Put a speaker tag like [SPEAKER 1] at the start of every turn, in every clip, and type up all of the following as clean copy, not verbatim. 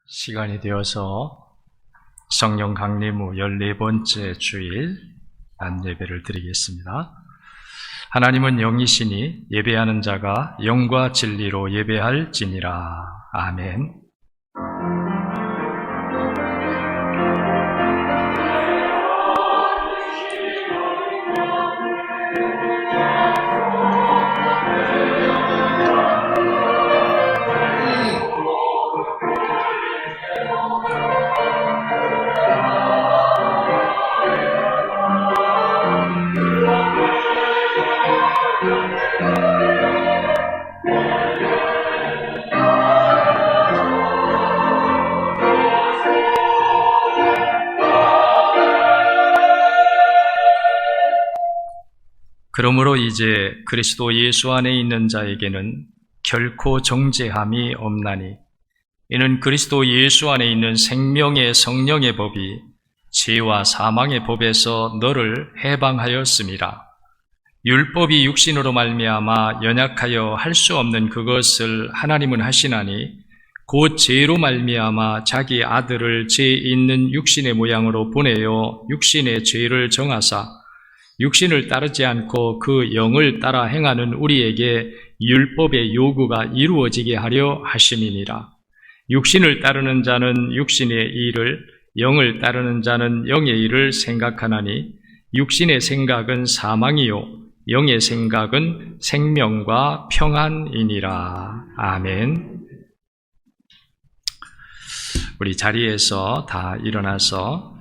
[SPEAKER 1] 시간이 되어서 성령 강림 후 14번째 주일 안예배를 드리겠습니다. 하나님은 영이시니 예배하는 자가 영과 진리로 예배할지니라. 아멘. 그러므로 이제 그리스도 예수 안에 있는 자에게는 결코 정죄함이 없나니 이는 그리스도 예수 안에 있는 생명의 성령의 법이 죄와 사망의 법에서 너를 해방하였음이라. 율법이 육신으로 말미암아 연약하여 할 수 없는 그것을 하나님은 하시나니 곧 죄로 말미암아 자기 아들을 죄 있는 육신의 모양으로 보내어 육신의 죄를 정하사 육신을 따르지 않고 그 영을 따라 행하는 우리에게 율법의 요구가 이루어지게 하려 하심이니라. 육신을 따르는 자는 육신의 일을, 영을 따르는 자는 영의 일을 생각하나니 육신의 생각은 사망이요 영의 생각은 생명과 평안이니라. 아멘. 우리 자리에서 다 일어나서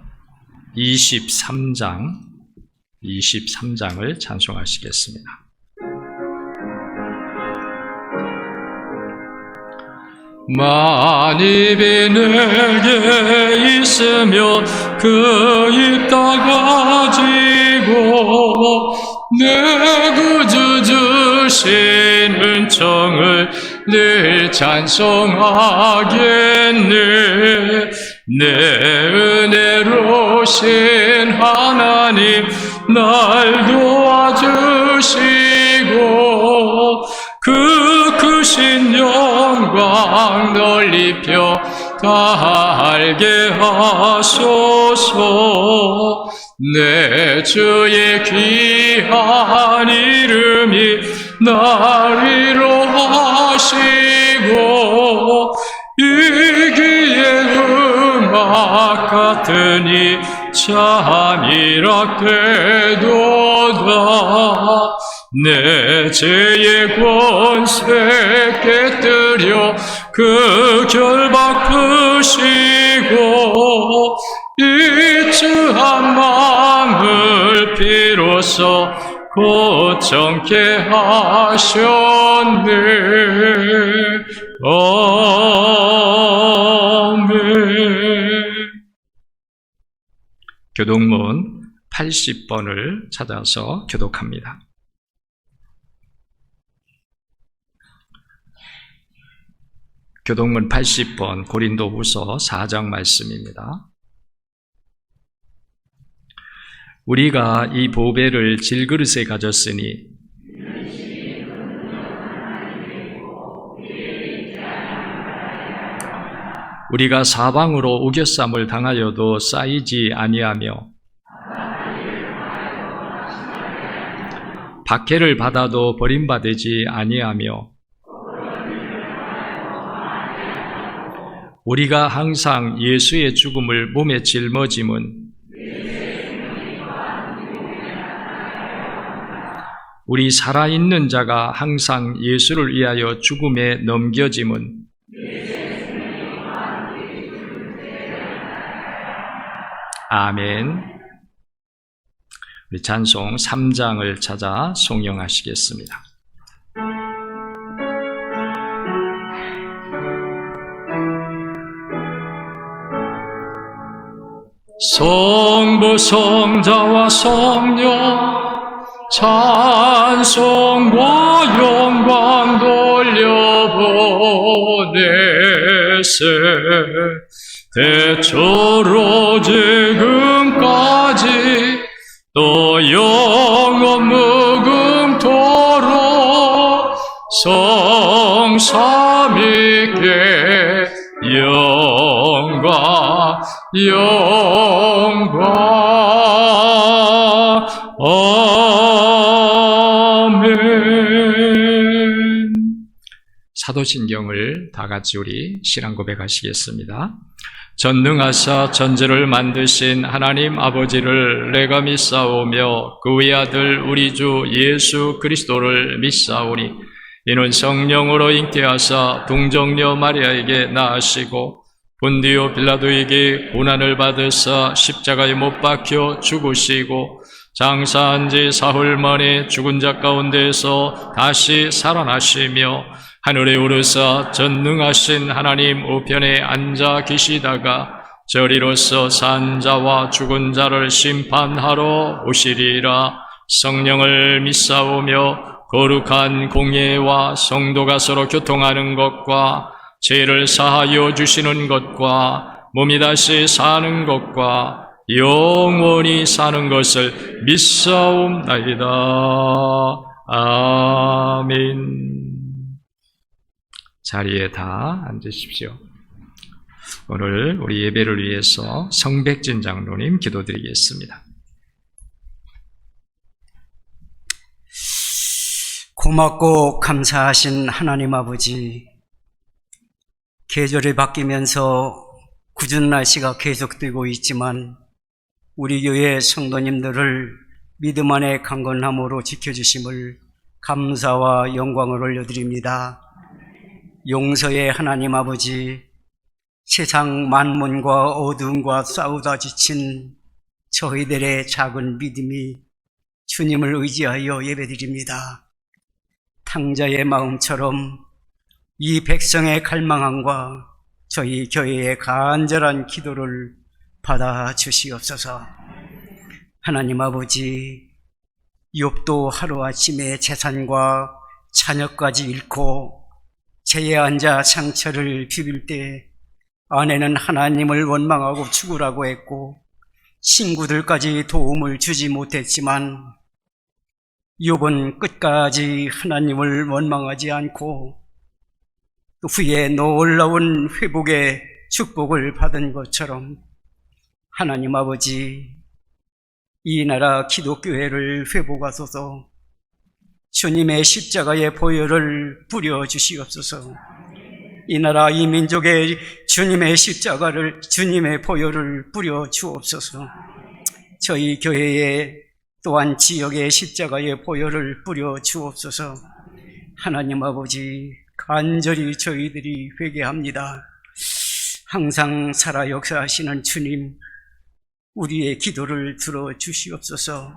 [SPEAKER 1] 23장을 찬송하시겠습니다. 만입이 내게 있으면 그 입 다 가지고 내 구주 주신 은총을 늘 찬송하겠네. 내 은혜로신 하나님 날 도와주시고 그 크신 영광 널리 다 알게 하소서. 내 주의 귀한 이름이 날 위로하시고 이기의 음악 같으니 참이라 되도다. 내 죄의 권세 깨뜨려 그 결박 푸시고 이츠한 마음을 비로소 고정케 하셨네. 아멘. 교독문 80번을 찾아서 교독합니다. 교독문 80번 고린도후서 4장 말씀입니다. 우리가 이 보배를 질그릇에 가졌으니 우리가 사방으로 우겨쌈을 당하여도 쌓이지 아니하며 박해를 받아도 버림받지 아니하며 우리가 항상 예수의 죽음을 몸에 짊어짐은 우리 살아있는 자가 항상 예수를 위하여 죽음에 넘겨짐은 아멘. 우리 찬송 3장을 찾아 송영하시겠습니다. 성부 성자와 성령 찬송과 영광 돌려보내세. 대초로 지금까지 또 영원 무궁토록 성삼위께 영광 영광 아멘. 사도신경을 다 같이 우리 신앙 고백하시겠습니다. 전능하사 천지를 만드신 하나님 아버지를 내가 믿사오며 그의 아들 우리 주 예수 그리스도를 믿사오니 이는 성령으로 잉태하사 동정녀 마리아에게 낳으시고 본디오 빌라도에게 고난을 받으사 십자가에 못 박혀 죽으시고 장사한 지 사흘 만에 죽은 자 가운데서 다시 살아나시며 하늘에 오르사 전능하신 하나님 우편에 앉아 계시다가 저리로서 산 자와 죽은 자를 심판하러 오시리라. 성령을 믿사오며 거룩한 공예와 성도가 서로 교통하는 것과 죄를 사하여 주시는 것과 몸이 다시 사는 것과 영원히 사는 것을 믿사옵나이다. 아멘. 자리에 다 앉으십시오. 오늘 우리 예배를 위해서 성백진 장로님 기도드리겠습니다.
[SPEAKER 2] 고맙고 감사하신 하나님 아버지, 계절이 바뀌면서 궂은 날씨가 계속되고 있지만 우리 교회 성도님들을 믿음 안에 강건함으로 지켜주심을 감사와 영광을 올려드립니다. 용서의 하나님 아버지, 세상 만문과 어두움과 싸우다 지친 저희들의 작은 믿음이 주님을 의지하여 예배드립니다. 탕자의 마음처럼 이 백성의 갈망함과 저희 교회의 간절한 기도를 받아주시옵소서. 하나님 아버지, 욥도 하루아침에 재산과 자녀까지 잃고 죄에 앉아 상처를 비빌 때 아내는 하나님을 원망하고 죽으라고 했고 친구들까지 도움을 주지 못했지만 욥은 끝까지 하나님을 원망하지 않고 또 후에 놀라운 회복의 축복을 받은 것처럼 하나님 아버지, 이 나라 기독교회를 회복하소서. 주님의 십자가의 보혈을 뿌려주시옵소서. 이 나라 이 민족의 주님의 십자가를, 주님의 보혈을 뿌려주옵소서. 저희 교회에 또한 지역의 십자가의 보혈을 뿌려주옵소서. 하나님 아버지, 간절히 저희들이 회개합니다. 항상 살아 역사하시는 주님, 우리의 기도를 들어주시옵소서.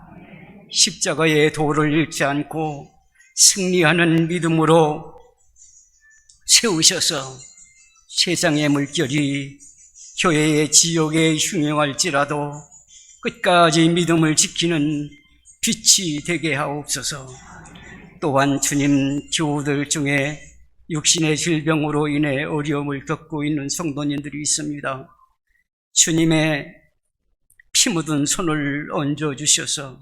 [SPEAKER 2] 십자가의 도를 잃지 않고 승리하는 믿음으로 세우셔서 세상의 물결이 교회의 지옥에 흉행할지라도 끝까지 믿음을 지키는 빛이 되게 하옵소서. 또한 주님, 교우들 중에 육신의 질병으로 인해 어려움을 겪고 있는 성도님들이 있습니다. 주님의 피 묻은 손을 얹어주셔서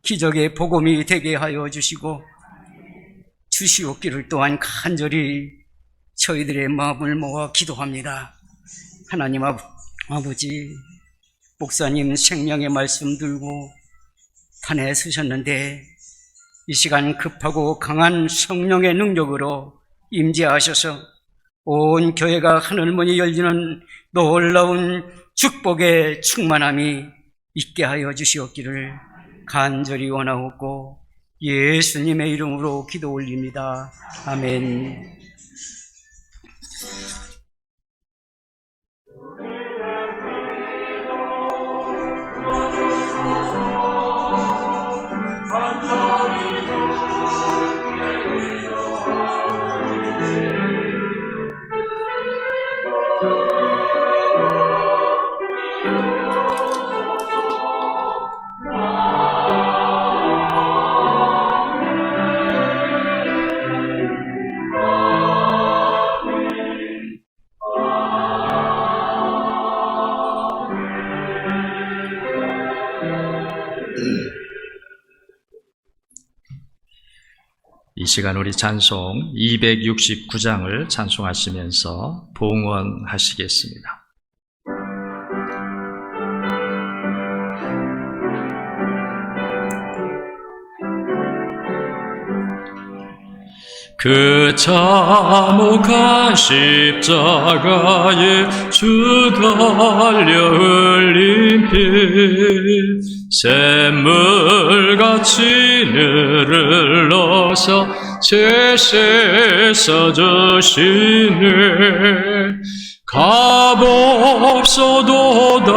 [SPEAKER 2] 기적의 복음이 되게 하여 주시고 주시옵기를 또한 간절히 저희들의 마음을 모아 기도합니다. 하나님 아버지, 목사님 생명의 말씀 들고 단에 서셨는데 이 시간 급하고 강한 성령의 능력으로 임재하셔서 온 교회가 하늘문이 열리는 놀라운 축복의 충만함이 있게 하여 주시옵기를 간절히 원하옵고 예수님의 이름으로 기도 올립니다. 아멘.
[SPEAKER 1] 이 시간 우리 찬송 269장을 찬송하시면서 봉헌하시겠습니다. 그 참혹한 십자가에 주 달려 흘린 피 샘물같이 느를러서 제시에서 주시네. 값없어도 다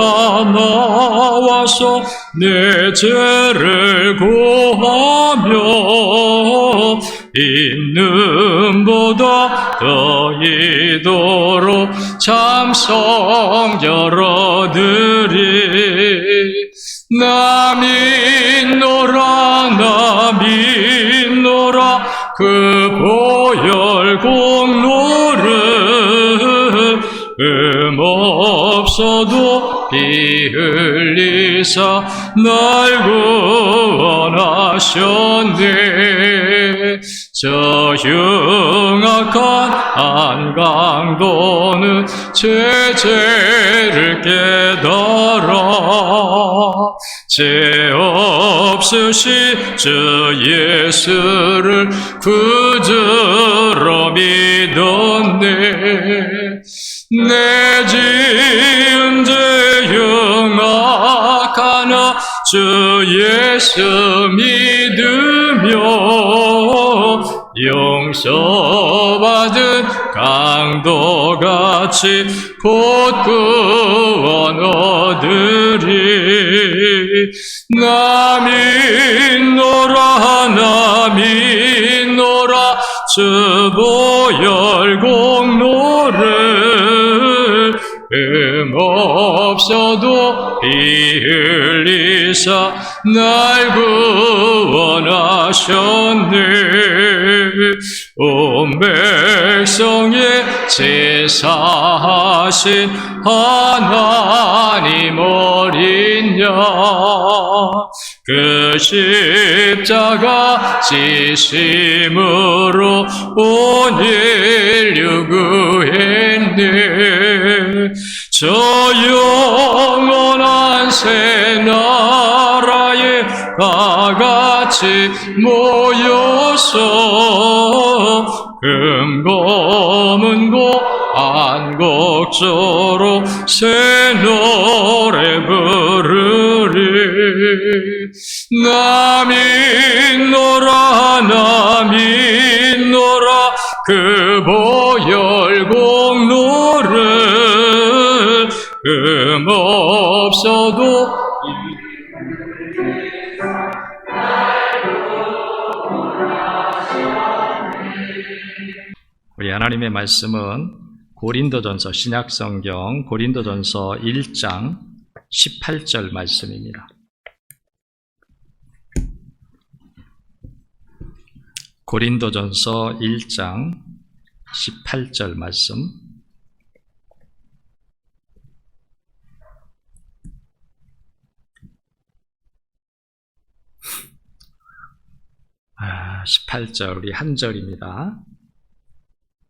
[SPEAKER 1] 나와서 내 죄를 고하며 있는보다 더 이도록 참성결 얻으리. 나 믿노라 나 믿노라 그 보혈 공로를 없어도 피 흘리사 날 구원하셨네. 저 흉악한 한강도는 제 죄를 깨달아 죄 없으신 저 예수를 구주로 믿었네. 내 지은 죄 흉악하나 주 예수 믿으며 용서받은 강도같이 곧 구원 얻으리. 나 믿노라 나 믿노라 주 보혈 공로를 없어도 피 흘리사 날 구원하셨네. 온 백성의 제사하신 하나님 어린 양 그 십자가 지심으로 온 인류 구했네. 저 영원한 새 나라에 다같이 모여서 금고문고 안곡조로 새 노래 부르리. 나 믿노라 나 믿노라 그 보혈 공로를 없어도 우리 하나님의 말씀은 고린도전서 신약성경 고린도전서 1장 18절 말씀입니다. 고린도전서 1장 18절 말씀. 아, 18절 우리 한 절입니다.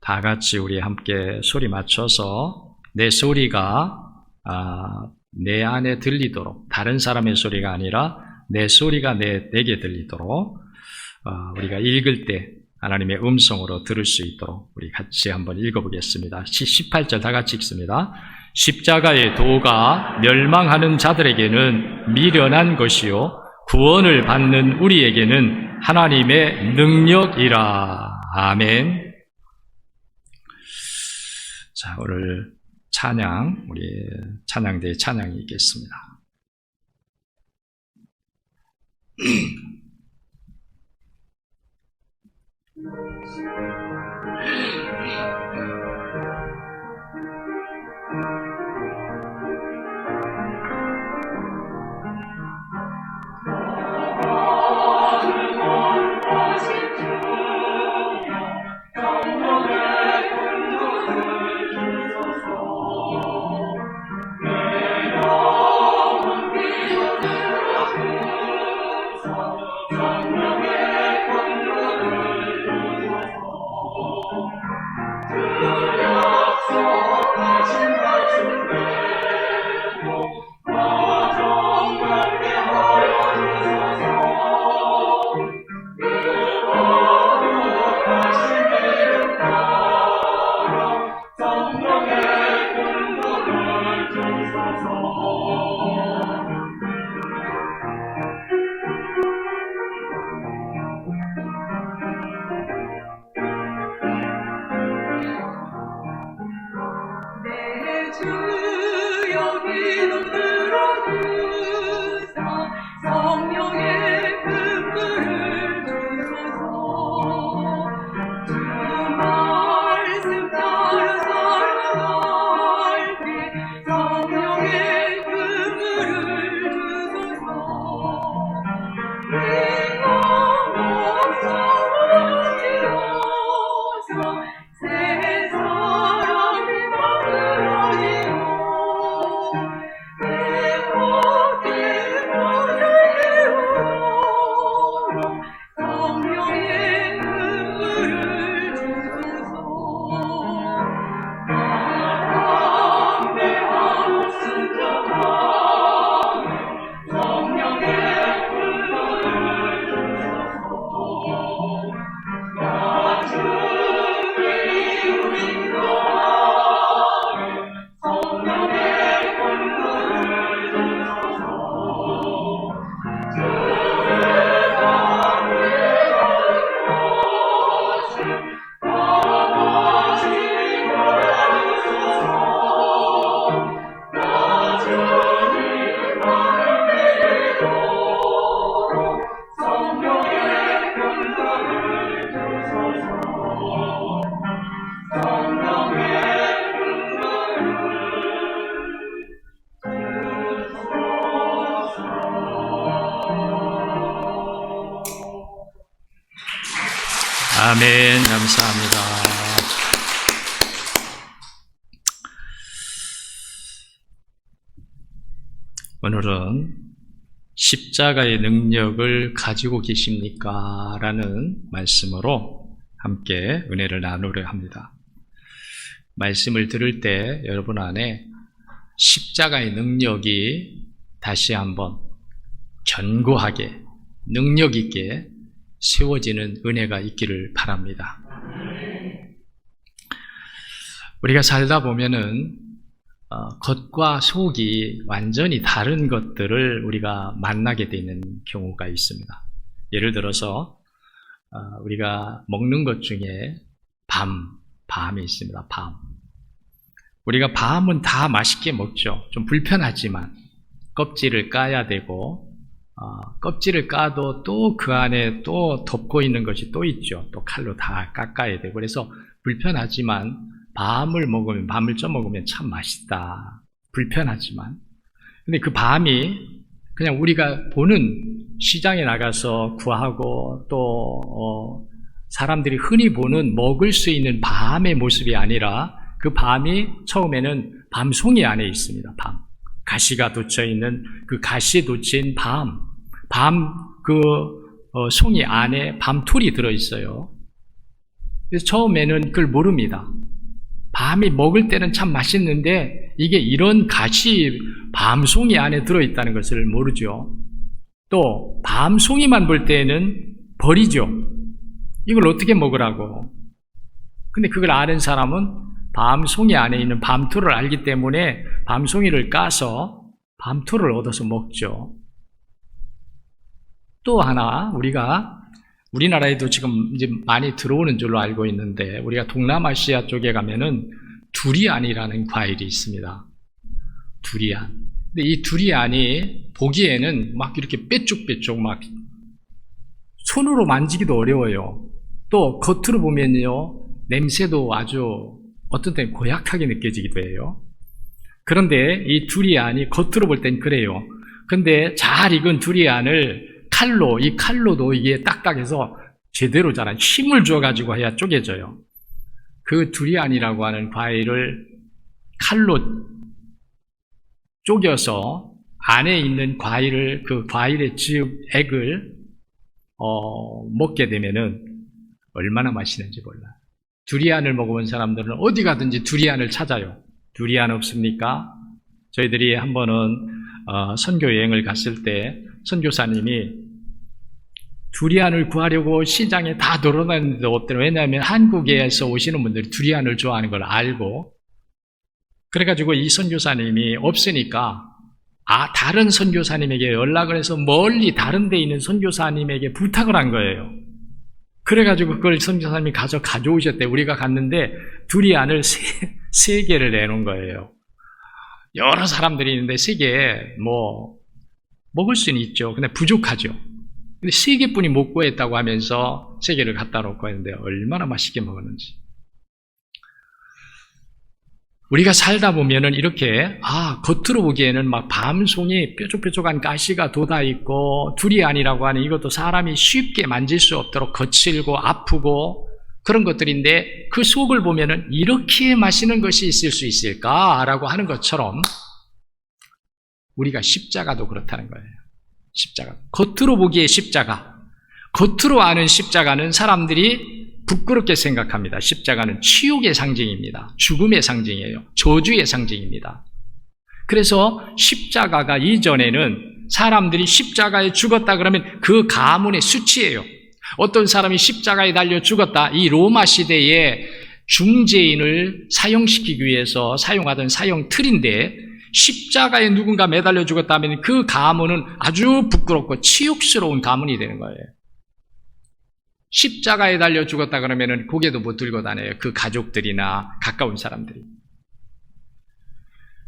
[SPEAKER 1] 다 같이 우리 함께 소리 맞춰서 내 소리가 내 안에 들리도록, 다른 사람의 소리가 아니라 내 소리가 내게 들리도록 우리가 읽을 때 하나님의 음성으로 들을 수 있도록 우리 같이 한번 읽어보겠습니다. 18절 다 같이 읽습니다. 십자가의 도가 멸망하는 자들에게는 미련한 것이요 구원을 받는 우리에게는 하나님의 능력이라. 아멘. 자, 오늘 찬양, 우리 찬양대의 찬양이 있겠습니다.
[SPEAKER 3] 주여 기도 들어주사 성령의 근물을 주소서 주 말씀 따라 살아갈게 성령의 근물을 주소서 새 사랑이 만들어지고 내 모든 것을 이루어 성령의 눈물을 주소서 담대하고 순종하며 성령의 눈물을 주소서 나 주의 이름으로 성령의 근물을 주소서 주의 나를 위하신 강하신 주소서 나 주님만을 믿도록 성령의 근물을 주소서 성령의
[SPEAKER 1] 아멘. 감사합니다. 오늘은 십자가의 능력을 가지고 계십니까? 라는 말씀으로 함께 은혜를 나누려 합니다. 말씀을 들을 때 여러분 안에 십자가의 능력이 다시 한번 견고하게 능력 있게 세워지는 은혜가 있기를 바랍니다. 우리가 살다 보면은 겉과 속이 완전히 다른 것들을 우리가 만나게 되는 경우가 있습니다. 예를 들어서 우리가 먹는 것 중에 밤이 있습니다. 밤. 우리가 밤은 다 맛있게 먹죠. 좀 불편하지만 껍질을 까야 되고 껍질을 까도 또 그 안에 또 덮고 있는 것이 또 있죠. 또 칼로 다 깎아야 되고 그래서 불편하지만 밤을 쪄 먹으면 참 맛있다. 불편하지만 근데 그 밤이 그냥 우리가 보는 시장에 나가서 구하고 또 사람들이 흔히 보는 먹을 수 있는 밤의 모습이 아니라 그 밤이 처음에는 밤송이 안에 있습니다. 가시가 돋쳐 있는 그 가시에 돋친 송이 안에 밤툴이 들어있어요. 그래서 처음에는 그걸 모릅니다. 밤이 먹을 때는 참 맛있는데 이게 이런 가시 밤송이 안에 들어있다는 것을 모르죠. 또 밤송이만 볼 때는 버리죠. 이걸 어떻게 먹으라고. 근데 그걸 아는 사람은 밤송이 안에 있는 밤툴을 알기 때문에 밤송이를 까서 밤툴을 얻어서 먹죠. 또 하나 우리나라에도 지금 이제 많이 들어오는 줄로 알고 있는데 우리가 동남아시아 쪽에 가면은 두리안이라는 과일이 있습니다. 두리안. 근데 이 두리안이 보기에는 막 이렇게 뾰족뾰족 막 손으로 만지기도 어려워요. 또 겉으로 보면요 냄새도 아주 어떤 때는 고약하게 느껴지기도 해요. 그런데 이 두리안이 겉으로 볼 땐 그래요. 근데 잘 익은 두리안을 칼로도 이게 딱딱해서 제대로 자란 힘을 줘가지고 해야 쪼개져요. 그 두리안이라고 하는 과일을 칼로 쪼개서 안에 있는 그 과일의 액을 먹게 되면은 얼마나 맛있는지 몰라요. 두리안을 먹어본 사람들은 어디 가든지 두리안을 찾아요. 두리안 없습니까? 저희들이 한 번은 선교 여행을 갔을 때 선교사님이 두리안을 구하려고 시장에 다 돌아다녔는데 없더라고요. 왜냐하면 한국에서 오시는 분들이 두리안을 좋아하는 걸 알고 그래가지고 이 선교사님이 없으니까 다른 선교사님에게 연락을 해서 멀리 다른 데 있는 선교사님에게 부탁을 한 거예요. 그래가지고 그걸 선교사님이 가져오셨대. 우리가 갔는데 두리안을 세 개를 내놓은 거예요. 여러 사람들이 있는데 3개 먹을 수는 있죠. 근데 부족하죠. 근데 3개뿐이 못 구했다고 하면서 3개를 갖다 놓고 했는데 얼마나 맛있게 먹었는지. 우리가 살다 보면은 이렇게 겉으로 보기에는 막 밤송이 뾰족뾰족한 가시가 돋아있고 두리안이라고 하는 이것도 사람이 쉽게 만질 수 없도록 거칠고 아프고 그런 것들인데 그 속을 보면은 이렇게 맛있는 것이 있을 수 있을까라고 하는 것처럼 우리가 십자가도 그렇다는 거예요. 십자가. 겉으로 보기에 십자가. 겉으로 아는 십자가는 사람들이 부끄럽게 생각합니다. 십자가는 치욕의 상징입니다. 죽음의 상징이에요. 저주의 상징입니다. 그래서 십자가가 이전에는 사람들이 십자가에 죽었다 그러면 그 가문의 수치예요. 어떤 사람이 십자가에 달려 죽었다. 이 로마 시대에 중재인을 사형시키기 위해서 사용하던 사형 틀인데 십자가에 누군가 매달려 죽었다면 그 가문은 아주 부끄럽고 치욕스러운 가문이 되는 거예요. 십자가에 달려 죽었다 그러면 고개도 못 들고 다녀요. 그 가족들이나 가까운 사람들이.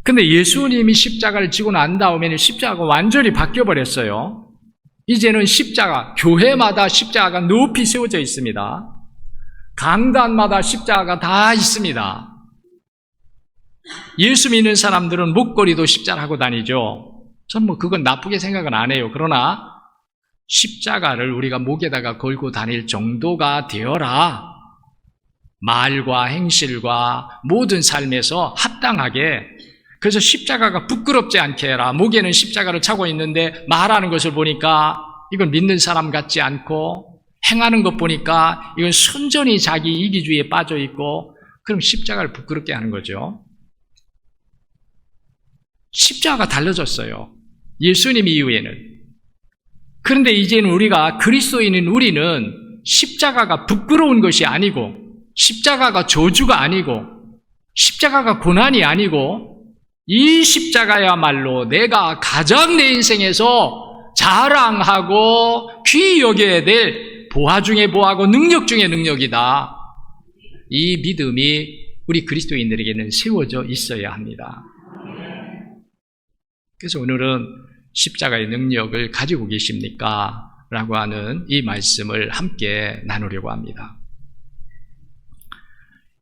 [SPEAKER 1] 근데 예수님이 십자가를 지고 난 다음에는 십자가가 완전히 바뀌어버렸어요. 이제는 십자가, 교회마다 십자가가 높이 세워져 있습니다. 강단마다 십자가가 다 있습니다. 예수 믿는 사람들은 목걸이도 십자가 하고 다니죠. 전 그건 나쁘게 생각은 안 해요. 그러나 십자가를 우리가 목에다가 걸고 다닐 정도가 되어라. 말과 행실과 모든 삶에서 합당하게. 그래서 십자가가 부끄럽지 않게 해라. 목에는 십자가를 차고 있는데 말하는 것을 보니까 이건 믿는 사람 같지 않고 행하는 것 보니까 이건 순전히 자기 이기주의에 빠져 있고 그럼 십자가를 부끄럽게 하는 거죠. 십자가가 달라졌어요. 예수님 이후에는. 그런데 이제는 우리가 그리스도인인 우리는 십자가가 부끄러운 것이 아니고 십자가가 저주가 아니고 십자가가 고난이 아니고 이 십자가야말로 내가 가장 내 인생에서 자랑하고 귀히 여겨야 될 보화 중에 보화고 능력 중에 능력이다. 이 믿음이 우리 그리스도인들에게는 세워져 있어야 합니다. 그래서 오늘은 십자가의 능력을 가지고 계십니까? 라고 하는 이 말씀을 함께 나누려고 합니다.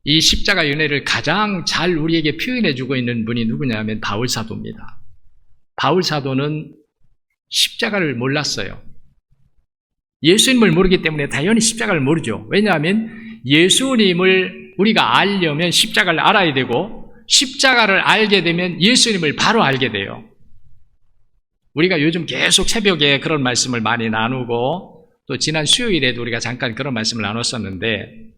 [SPEAKER 1] 이 십자가 은혜를 가장 잘 우리에게 표현해주고 있는 분이 누구냐면 바울사도입니다. 바울사도는 십자가를 몰랐어요. 예수님을 모르기 때문에 당연히 십자가를 모르죠. 왜냐하면 예수님을 우리가 알려면 십자가를 알아야 되고 십자가를 알게 되면 예수님을 바로 알게 돼요. 우리가 요즘 계속 새벽에 그런 말씀을 많이 나누고 또 지난 수요일에도 우리가 잠깐 그런 말씀을 나눴었는데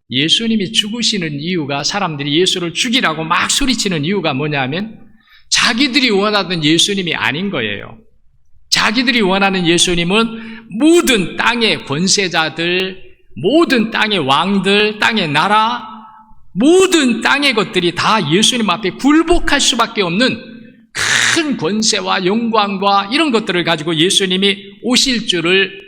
[SPEAKER 1] 예수님이 죽으시는 이유가 사람들이 예수를 죽이라고 막 소리치는 이유가 뭐냐면 자기들이 원하던 예수님이 아닌 거예요. 자기들이 원하는 예수님은 모든 땅의 권세자들, 모든 땅의 왕들, 땅의 나라, 모든 땅의 것들이 다 예수님 앞에 굴복할 수밖에 없는 큰 권세와 영광과 이런 것들을 가지고 예수님이 오실 줄을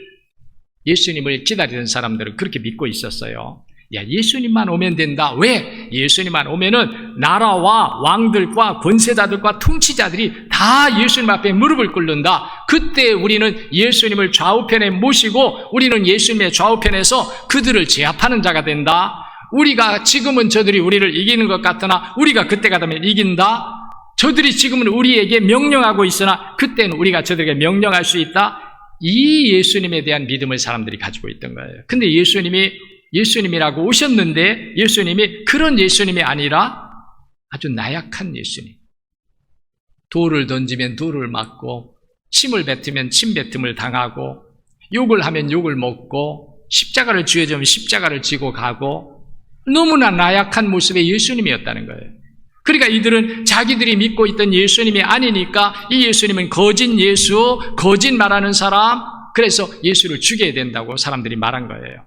[SPEAKER 1] 예수님을 기다리는 사람들은 그렇게 믿고 있었어요. 야, 예수님만 오면 된다. 왜? 예수님만 오면은 나라와 왕들과 권세자들과 통치자들이 다 예수님 앞에 무릎을 꿇는다. 그때 우리는 예수님을 좌우편에 모시고 우리는 예수님의 좌우편에서 그들을 제압하는 자가 된다. 우리가 지금은 저들이 우리를 이기는 것 같으나 우리가 그때가 되면 이긴다. 저들이 지금은 우리에게 명령하고 있으나 그때는 우리가 저들에게 명령할 수 있다. 이 예수님에 대한 믿음을 사람들이 가지고 있던 거예요. 근데 예수님이라고 오셨는데 예수님이 그런 예수님이 아니라 아주 나약한 예수님. 돌을 던지면 돌을 맞고 침을 뱉으면 침 뱉음을 당하고 욕을 하면 욕을 먹고 십자가를 쥐어주면 십자가를 지고 가고 너무나 나약한 모습의 예수님이었다는 거예요. 그러니까 이들은 자기들이 믿고 있던 예수님이 아니니까 이 예수님은 거짓 예수, 거짓 말하는 사람, 그래서 예수를 죽여야 된다고 사람들이 말한 거예요.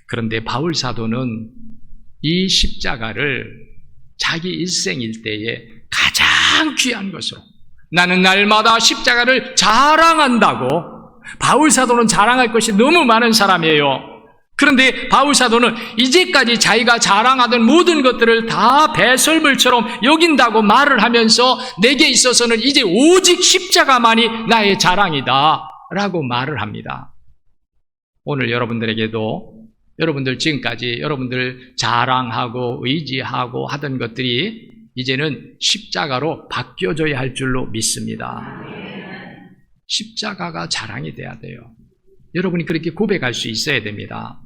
[SPEAKER 1] 그런데 바울 사도는 이 십자가를 자기 일생 일대에 가장 귀한 것으로 나는 날마다 십자가를 자랑한다고. 바울 사도는 자랑할 것이 너무 많은 사람이에요. 그런데 바울 사도는 이제까지 자기가 자랑하던 모든 것들을 다 배설물처럼 여긴다고 말을 하면서 내게 있어서는 이제 오직 십자가만이 나의 자랑이다 라고 말을 합니다. 오늘 여러분들에게도 여러분들 지금까지 여러분들 자랑하고 의지하고 하던 것들이 이제는 십자가로 바뀌어져야 할 줄로 믿습니다. 십자가가 자랑이 돼야 돼요. 여러분이 그렇게 고백할 수 있어야 됩니다.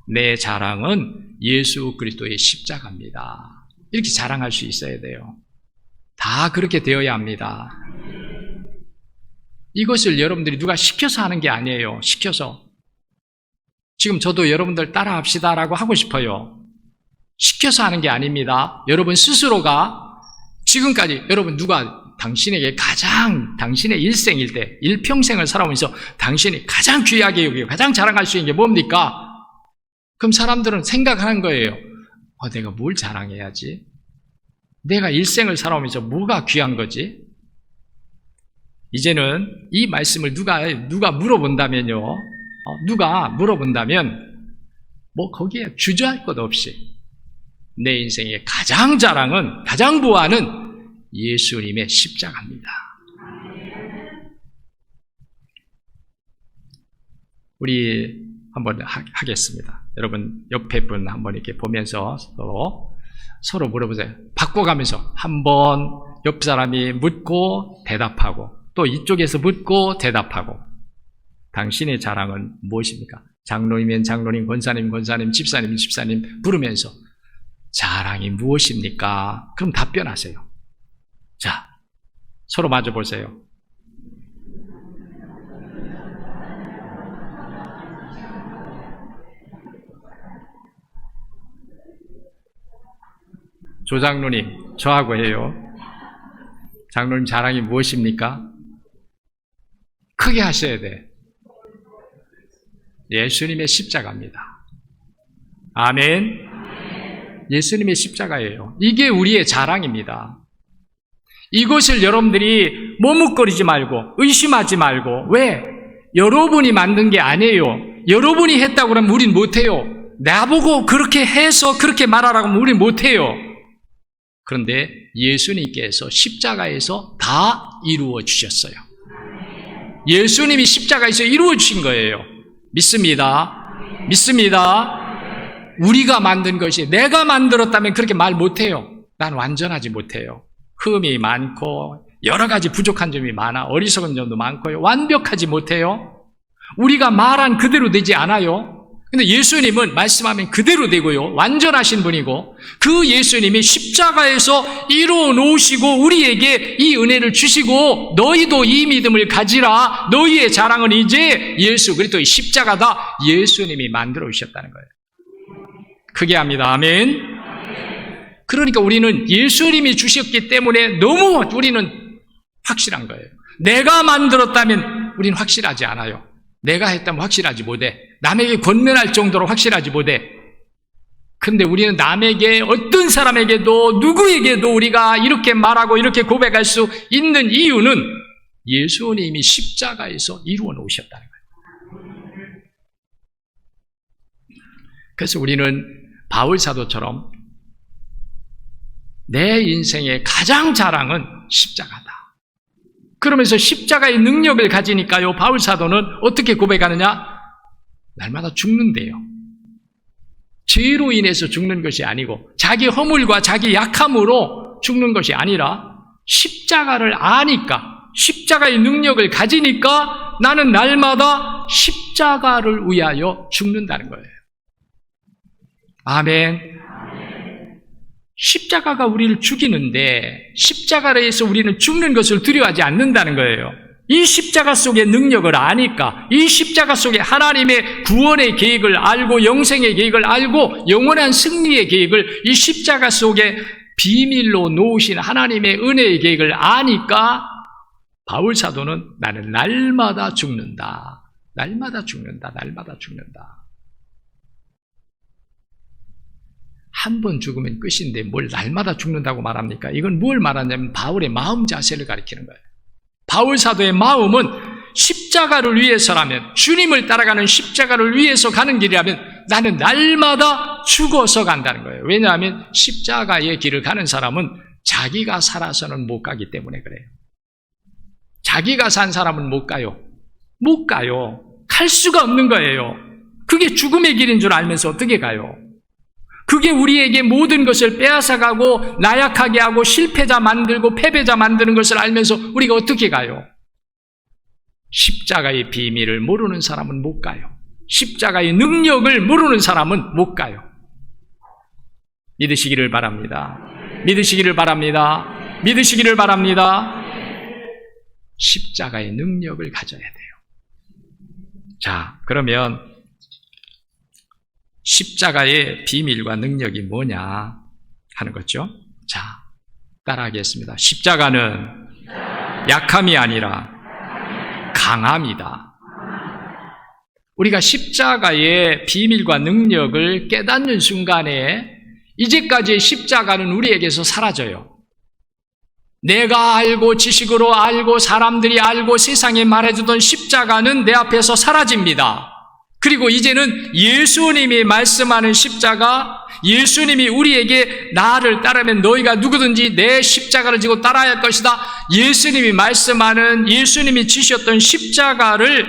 [SPEAKER 1] 내 자랑은 예수 그리스도의 십자가입니다. 이렇게 자랑할 수 있어야 돼요. 다 그렇게 되어야 합니다. 이것을 여러분들이 누가 시켜서 하는 게 아니에요. 시켜서. 지금 저도 여러분들 따라합시다라고 하고 싶어요. 시켜서 하는 게 아닙니다. 여러분 스스로가 지금까지 여러분 누가 당신에게 가장 당신의 일생일 때 일평생을 살아오면서 당신이 가장 귀하게 여기고 가장 자랑할 수 있는 게 뭡니까? 그럼 사람들은 생각하는 거예요. 내가 뭘 자랑해야지? 내가 일생을 살아오면서 뭐가 귀한 거지? 이제는 이 말씀을 누가 물어본다면요. 누가 물어본다면 뭐 거기에 주저할 것 없이 내 인생의 가장 자랑은 가장 보아는 예수님의 십자가입니다. 우리 한번 하겠습니다. 여러분 옆에 분 한번 이렇게 보면서 서로 물어보세요. 바꿔가면서 한번 옆 사람이 묻고 대답하고 또 이쪽에서 묻고 대답하고 당신의 자랑은 무엇입니까? 장로이면 장로님, 권사님, 권사님, 집사님, 집사님 부르면서 자랑이 무엇입니까? 그럼 답변하세요. 자, 서로 마주 보세요. 조장로님, 저하고 해요. 장로님 자랑이 무엇입니까? 크게 하셔야 돼. 예수님의 십자가입니다. 아멘. 예수님의 십자가예요. 이게 우리의 자랑입니다. 이것을 여러분들이 머뭇거리지 말고 의심하지 말고 왜? 여러분이 만든 게 아니에요. 여러분이 했다고 그러면 우린 못해요. 나보고 그렇게 해서 그렇게 말하라고 하면 우린 못해요. 그런데 예수님께서 십자가에서 다 이루어 주셨어요. 예수님이 십자가에서 이루어 주신 거예요. 믿습니다. 믿습니다. 우리가 만든 것이 내가 만들었다면 그렇게 말 못해요. 난 완전하지 못해요. 흠이 많고 여러 가지 부족한 점이 많아. 어리석은 점도 많고요. 완벽하지 못해요. 우리가 말한 그대로 되지 않아요. 근데 예수님은 말씀하면 그대로 되고요. 완전하신 분이고 그 예수님이 십자가에서 이루어 놓으시고 우리에게 이 은혜를 주시고 너희도 이 믿음을 가지라. 너희의 자랑은 이제 예수 그리스도의 십자가다. 예수님이 만들어 주셨다는 거예요. 크게 합니다. 아멘. 그러니까 우리는 예수님이 주셨기 때문에 너무 우리는 확실한 거예요. 내가 만들었다면 우리는 확실하지 않아요. 내가 했다면 확실하지 못해. 남에게 권면할 정도로 확실하지 못해. 그런데 우리는 남에게 어떤 사람에게도 누구에게도 우리가 이렇게 말하고 이렇게 고백할 수 있는 이유는 예수님이 십자가에서 이루어 놓으셨다는 거예요. 그래서 우리는 바울 사도처럼 내 인생의 가장 자랑은 십자가다. 그러면서 십자가의 능력을 가지니까요, 바울 사도는 어떻게 고백하느냐? 날마다 죽는데요. 죄로 인해서 죽는 것이 아니고 자기 허물과 자기 약함으로 죽는 것이 아니라 십자가를 아니까, 십자가의 능력을 가지니까 나는 날마다 십자가를 위하여 죽는다는 거예요. 아멘. 십자가가 우리를 죽이는데 십자가에서 우리는 죽는 것을 두려워하지 않는다는 거예요. 이 십자가 속의 능력을 아니까, 이 십자가 속에 하나님의 구원의 계획을 알고 영생의 계획을 알고 영원한 승리의 계획을 이 십자가 속에 비밀로 놓으신 하나님의 은혜의 계획을 아니까 바울 사도는 나는 날마다 죽는다. 날마다 죽는다. 날마다 죽는다. 한 번 죽으면 끝인데 뭘 날마다 죽는다고 말합니까? 이건 뭘 말하냐면 바울의 마음 자세를 가리키는 거예요. 바울 사도의 마음은 십자가를 위해서라면, 주님을 따라가는 십자가를 위해서 가는 길이라면 나는 날마다 죽어서 간다는 거예요. 왜냐하면 십자가의 길을 가는 사람은 자기가 살아서는 못 가기 때문에 그래요. 자기가 산 사람은 못 가요. 못 가요. 갈 수가 없는 거예요. 그게 죽음의 길인 줄 알면서 어떻게 가요? 그게 우리에게 모든 것을 빼앗아가고 나약하게 하고 실패자 만들고 패배자 만드는 것을 알면서 우리가 어떻게 가요? 십자가의 비밀을 모르는 사람은 못 가요. 십자가의 능력을 모르는 사람은 못 가요. 믿으시기를 바랍니다. 믿으시기를 바랍니다. 믿으시기를 바랍니다. 십자가의 능력을 가져야 돼요. 자, 그러면 십자가의 비밀과 능력이 뭐냐 하는 거죠. 자, 따라하겠습니다. 십자가는 약함이 아니라 강함이다. 우리가 십자가의 비밀과 능력을 깨닫는 순간에 이제까지의 십자가는 우리에게서 사라져요. 내가 알고 지식으로 알고 사람들이 알고 세상에 말해주던 십자가는 내 앞에서 사라집니다. 그리고 이제는 예수님이 말씀하는 십자가, 예수님이 우리에게 나를 따르면 너희가 누구든지 내 십자가를 지고 따라야 할 것이다. 예수님이 말씀하는, 예수님이 지셨던 십자가를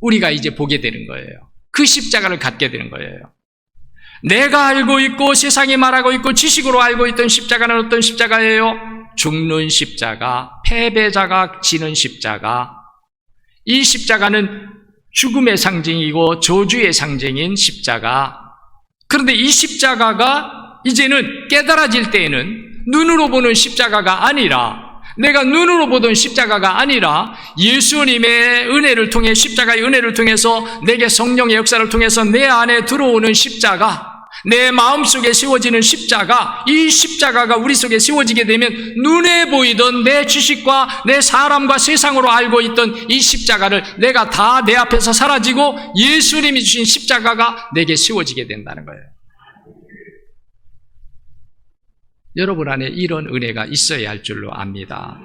[SPEAKER 1] 우리가 이제 보게 되는 거예요. 그 십자가를 갖게 되는 거예요. 내가 알고 있고 세상이 말하고 있고 지식으로 알고 있던 십자가는 어떤 십자가예요? 죽는 십자가, 패배자가 지는 십자가. 이 십자가는 죽음의 상징이고 저주의 상징인 십자가. 그런데 이 십자가가 이제는 깨달아질 때에는 눈으로 보는 십자가가 아니라, 내가 눈으로 보던 십자가가 아니라 예수님의 은혜를 통해, 십자가의 은혜를 통해서 내게 성령의 역사를 통해서 내 안에 들어오는 십자가, 내 마음속에 세워지는 십자가, 이 십자가가 우리 속에 세워지게 되면 눈에 보이던 내 지식과 내 사람과 세상으로 알고 있던 이 십자가를 내가 다 내 앞에서 사라지고 예수님이 주신 십자가가 내게 세워지게 된다는 거예요. 여러분 안에 이런 은혜가 있어야 할 줄로 압니다.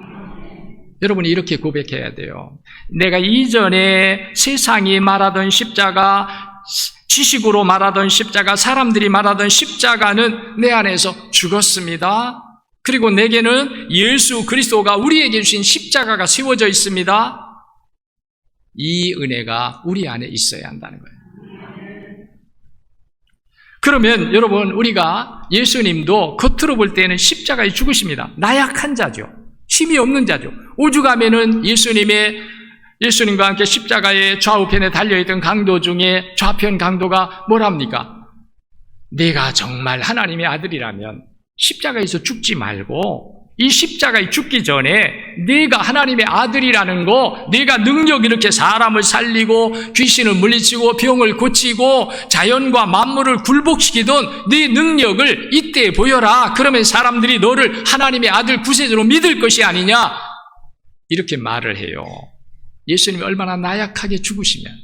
[SPEAKER 1] 여러분이 이렇게 고백해야 돼요. 내가 이전에 세상이 말하던 십자가, 지식으로 말하던 십자가, 사람들이 말하던 십자가는 내 안에서 죽었습니다. 그리고 내게는 예수 그리스도가 우리에게 주신 십자가가 세워져 있습니다. 이 은혜가 우리 안에 있어야 한다는 거예요. 그러면 여러분, 우리가 예수님도 겉으로 볼 때는 십자가에 죽으십니다. 나약한 자죠. 힘이 없는 자죠. 오죽하면은 예수님과 함께 십자가의 좌우편에 달려있던 강도 중에 좌편 강도가 뭐랍니까? 내가 정말 하나님의 아들이라면 십자가에서 죽지 말고 이 십자가에 죽기 전에 네가 하나님의 아들이라는 거, 네가 능력 이렇게 사람을 살리고 귀신을 물리치고 병을 고치고 자연과 만물을 굴복시키던 네 능력을 이때 보여라. 그러면 사람들이 너를 하나님의 아들 구세주로 믿을 것이 아니냐, 이렇게 말을 해요. 예수님이 얼마나 나약하게 죽으시면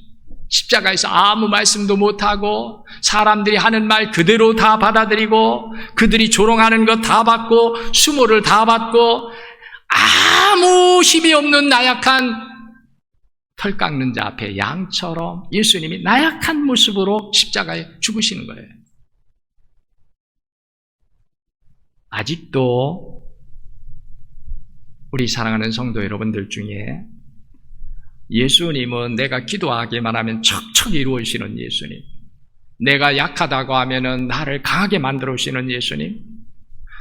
[SPEAKER 1] 십자가에서 아무 말씀도 못하고 사람들이 하는 말 그대로 다 받아들이고 그들이 조롱하는 것 다 받고 수모를 다 받고 아무 힘이 없는 나약한 털 깎는 자 앞에 양처럼 예수님이 나약한 모습으로 십자가에 죽으시는 거예요. 아직도 우리 사랑하는 성도 여러분들 중에 예수님은 내가 기도하기만 하면 척척 이루어지는 예수님, 내가 약하다고 하면은 나를 강하게 만들어 주시는 예수님,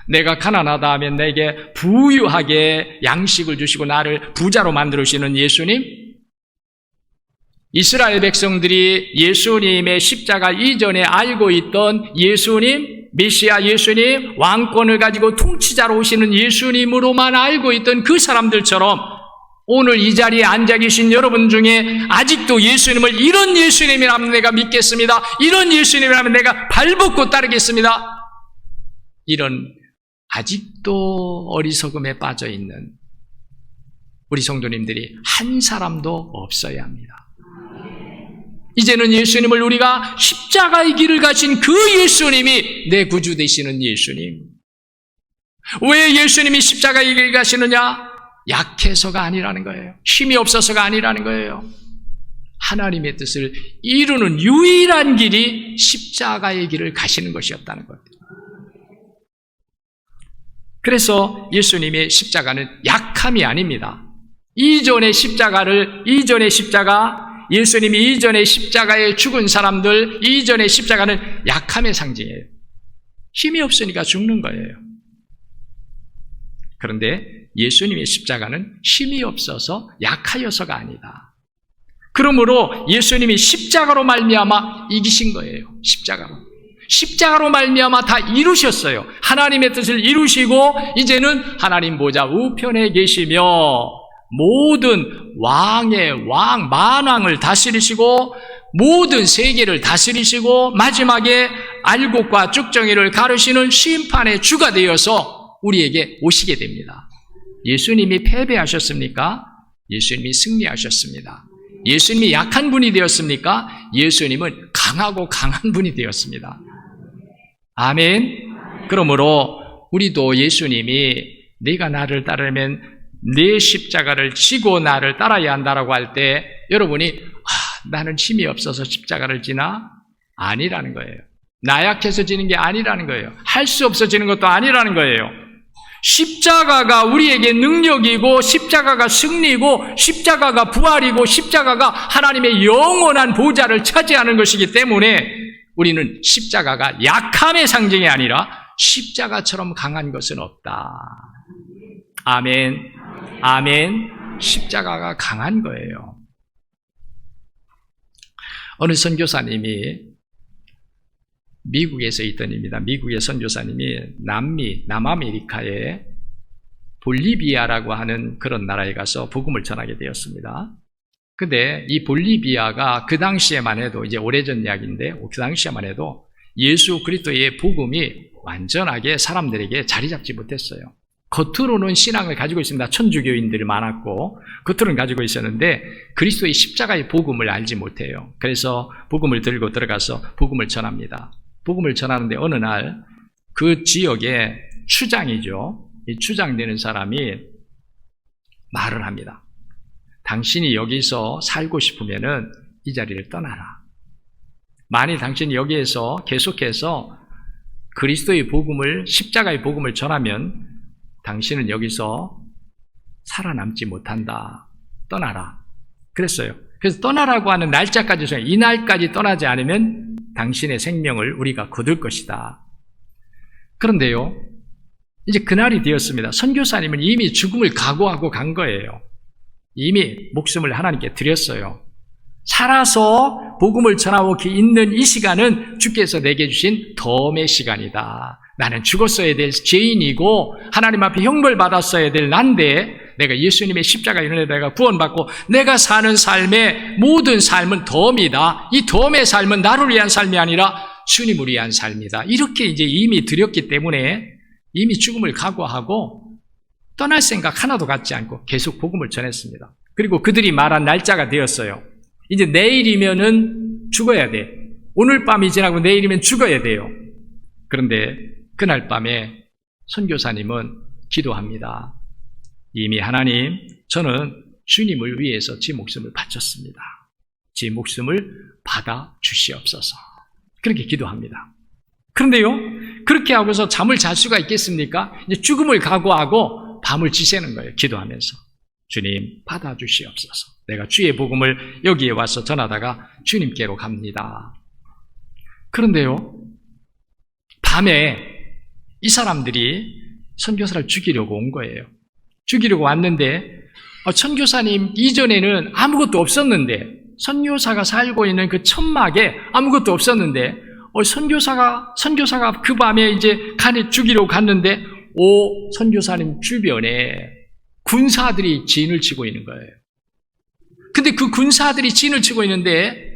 [SPEAKER 1] 내가 가난하다 하면 내게 부유하게 양식을 주시고 나를 부자로 만들어 주시는 예수님, 이스라엘 백성들이 예수님의 십자가 이전에 알고 있던 예수님, 메시아 예수님, 왕권을 가지고 통치자로 오시는 예수님으로만 알고 있던 그 사람들처럼 오늘 이 자리에 앉아 계신 여러분 중에 아직도 예수님을 이런 예수님이라면 내가 믿겠습니다, 이런 예수님이라면 내가 발벗고 따르겠습니다, 이런 아직도 어리석음에 빠져 있는 우리 성도님들이 한 사람도 없어야 합니다. 이제는 예수님을 우리가 십자가의 길을 가신 그 예수님이 내 구주 되시는 예수님. 왜 예수님이 십자가의 길을 가시느냐? 약해서가 아니라는 거예요. 힘이 없어서가 아니라는 거예요. 하나님의 뜻을 이루는 유일한 길이 십자가의 길을 가시는 것이었다는 거예요. 그래서 예수님의 십자가는 약함이 아닙니다. 이전의 십자가, 예수님이 이전의 십자가에 죽은 사람들, 이전의 십자가는 약함의 상징이에요. 힘이 없으니까 죽는 거예요. 그런데 예수님의 십자가는 힘이 없어서 약하여서가 아니다. 그러므로 예수님이 십자가로 말미암아 이기신 거예요. 십자가로 말미암아 다 이루셨어요. 하나님의 뜻을 이루시고 이제는 하나님 보좌 우편에 계시며 모든 왕의 왕, 만왕을 다스리시고 모든 세계를 다스리시고 마지막에 알곡과 쭉정이를 가르시는 심판의 주가 되어서 우리에게 오시게 됩니다. 예수님이 패배하셨습니까? 예수님이 승리하셨습니다. 예수님이 약한 분이 되었습니까? 예수님은 강하고 강한 분이 되었습니다. 아멘. 그러므로 우리도 예수님이 네가 나를 따르면 내 십자가를 지고 나를 따라야 한다라고 할 때 여러분이 나는 힘이 없어서 십자가를 지나? 아니라는 거예요. 나약해서 지는 게 아니라는 거예요. 할 수 없어 지는 것도 아니라는 거예요. 십자가가 우리에게 능력이고 십자가가 승리고 십자가가 부활이고 십자가가 하나님의 영원한 보좌를 차지하는 것이기 때문에 우리는 십자가가 약함의 상징이 아니라 십자가처럼 강한 것은 없다. 아멘. 아멘. 십자가가 강한 거예요. 어느 선교사님이 미국에서 있던 일입니다. 미국의 선교사님이 남아메리카의 볼리비아라고 하는 그런 나라에 가서 복음을 전하게 되었습니다. 근데 이 볼리비아가 그 당시에만 해도, 이제 오래전 이야기인데 그 당시에만 해도 예수 그리스도의 복음이 완전하게 사람들에게 자리 잡지 못했어요. 겉으로는 신앙을 가지고 있습니다. 천주교인들이 많았고 겉으로는 가지고 있었는데 그리스도의 십자가의 복음을 알지 못해요. 그래서 복음을 들고 들어가서 복음을 전합니다. 복음을 전하는데 어느 날 그 지역의 추장이죠. 이 추장되는 사람이 말을 합니다. 당신이 여기서 살고 싶으면은 이 자리를 떠나라. 만일 당신이 여기에서 계속해서 그리스도의 복음을, 십자가의 복음을 전하면 당신은 여기서 살아남지 못한다. 떠나라. 그랬어요. 그래서 떠나라고 하는 날짜까지 정해, 이 날까지 떠나지 않으면 당신의 생명을 우리가 거둘 것이다. 그런데요, 이제 그날이 되었습니다. 선교사님은 이미 죽음을 각오하고 간 거예요. 이미 목숨을 하나님께 드렸어요. 살아서 복음을 전하고 있는 이 시간은 주께서 내게 주신 덤의 시간이다. 나는 죽었어야 될 죄인이고 하나님 앞에 형벌받았어야 될 난데 내가 예수님의 십자가 이름으로 내가 구원받고 내가 사는 삶의 모든 삶은 덤이다. 이 덤의 삶은 나를 위한 삶이 아니라 주님을 위한 삶이다. 이렇게 이제 이미 드렸기 때문에 이미 죽음을 각오하고 떠날 생각 하나도 갖지 않고 계속 복음을 전했습니다. 그리고 그들이 말한 날짜가 되었어요. 이제 내일이면은 죽어야 돼. 오늘 밤이 지나고 내일이면 죽어야 돼요. 그런데 그날 밤에 선교사님은 기도합니다. 이미 하나님, 저는 주님을 위해서 제 목숨을 바쳤습니다. 제 목숨을 받아 주시옵소서. 그렇게 기도합니다. 그런데요, 그렇게 하고서 잠을 잘 수가 있겠습니까? 이제 죽음을 각오하고 밤을 지새는 거예요. 기도하면서. 주님, 받아 주시옵소서. 내가 주의 복음을 여기에 와서 전하다가 주님께로 갑니다. 그런데요, 밤에 이 사람들이 선교사를 죽이려고 온 거예요. 죽이려고 왔는데 선교사님 이전에는 아무것도 없었는데, 선교사가 살고 있는 그 천막에 아무것도 없었는데 선교사가 그 밤에 이제 죽이려고 갔는데 선교사님 주변에 군사들이 진을 치고 있는 거예요. 근데 그 군사들이 진을 치고 있는데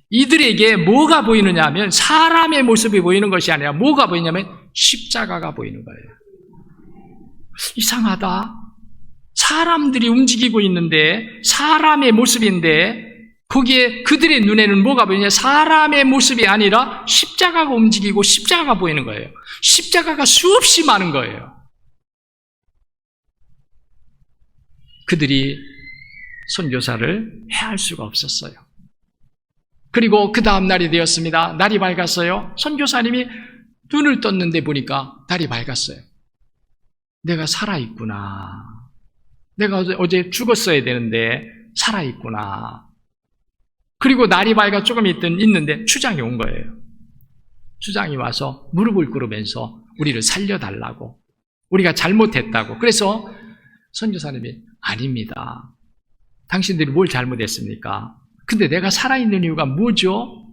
[SPEAKER 1] 이들에게 뭐가 보이느냐 하면 사람의 모습이 보이는 것이 아니라 뭐가 보이냐면 십자가가 보이는 거예요. 이상하다. 사람들이 움직이고 있는데 사람의 모습인데 거기에 그들의 눈에는 뭐가 보이냐? 사람의 모습이 아니라 십자가가 움직이고 십자가가 보이는 거예요. 십자가가 수없이 많은 거예요. 그들이 선교사를 해할 수가 없었어요. 그리고 그 다음 날이 되었습니다. 날이 밝았어요. 선교사님이 눈을 떴는데 보니까 달이 밝았어요. 내가 살아있구나. 내가 어제 죽었어야 되는데 살아있구나. 그리고 날이 밝아 조금 있는데 추장이 온 거예요. 추장이 와서 무릎을 꿇으면서 우리를 살려달라고, 우리가 잘못했다고. 그래서 선교사님이 아닙니다. 당신들이 뭘 잘못했습니까? 근데 내가 살아있는 이유가 뭐죠?